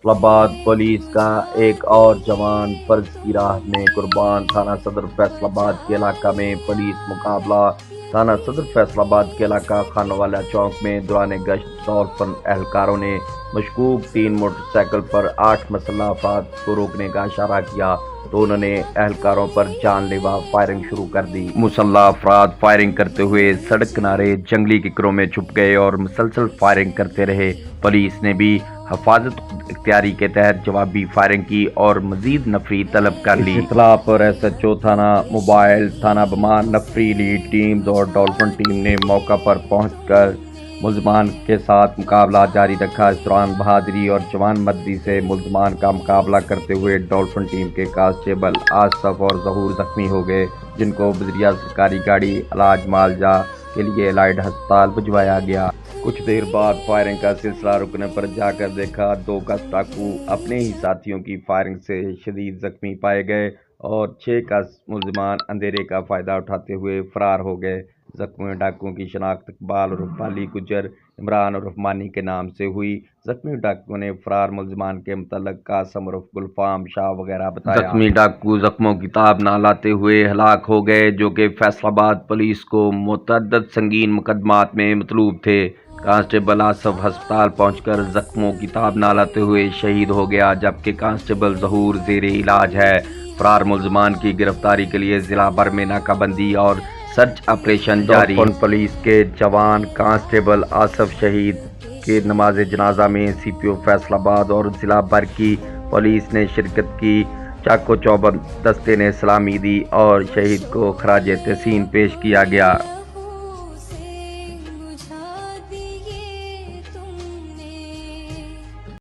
فیصل آباد پولیس کا ایک اور جوان فرض کی راہ میں قربان۔ تھانہ صدر فیصل آباد کے علاقہ میں پولیس مقابلہ۔ تھانہ صدر فیصل آباد کے علاقہ خانوں والا چوک میں دوران گشت ڈولفن اہلکاروں نے مشکوک 3 موٹر سائیکل پر 8 مسلح افراد کو روکنے کا اشارہ کیا تو انہوں نے اہلکاروں پر جان لیوا فائرنگ شروع کر دی۔ مسلح افراد فائرنگ کرتے ہوئے سڑک کنارے جنگلی ککروں میں چھپ گئے اور مسلسل فائرنگ کرتے رہے۔ پولیس نے بھی حفاظت اختیاری کے تحت جوابی فائرنگ کی اور مزید نفری طلب کر لی۔ اطلاع پر ایس ایچ او تھانہ موبائل، تھانہ بمان، نفری لیڈ ٹیمز اور ڈولفن ٹیم نے موقع پر پہنچ کر ملزمان کے ساتھ مقابلہ جاری رکھا۔ اس دوران بہادری اور جوان مردی سے ملزمان کا مقابلہ کرتے ہوئے ڈولفن ٹیم کے کانسٹیبل آصف اور ظہور زخمی ہو گئے، جن کو بذریعہ سرکاری گاڑی علاج معالجہ کے لیے الائڈ ہسپتال بھجوایا گیا۔ کچھ دیر بعد فائرنگ کا سلسلہ رکنے پر جا کر دیکھا 2 گز ڈاکو اپنے ہی ساتھیوں کی فائرنگ سے شدید زخمی پائے گئے اور 6 گز ملزمان اندھیرے کا فائدہ اٹھاتے ہوئے فرار ہو گئے۔ زخمی ڈاکوؤں کی شناخت اقبال عرف بالی گجر، عمران عرف مانی کے نام سے ہوئی۔ زخمی ڈاکوؤں نے فرار ملزمان کے متعلق قاسم عرف گلفام شاہ وغیرہ بتایا۔ زخمی ڈاکو زخموں کی تاب نہ لاتے ہوئے ہلاک ہو گئے، جو کہ فیصل آباد پولیس کو متعدد سنگین مقدمات میں مطلوب تھے۔ کانسٹیبل آصف ہسپتال پہنچ کر زخموں کی تاب نہ لاتے ہوئے شہید ہو گیا، جبکہ کانسٹیبل ظہور زیر علاج ہے۔ فرار ملزمان کی گرفتاری کے لیے ضلع بھر میں ناکہ بندی اور سرچ آپریشن جاری۔ پولیس کے جوان کانسٹیبل آصف شہید کے نماز جنازہ میں سی پی او فیصل آباد اور ضلع بھر کی پولیس نے شرکت کی۔ چاق و چوبند دستے نے سلامی دی اور شہید کو خراج تحسین پیش کیا گیا۔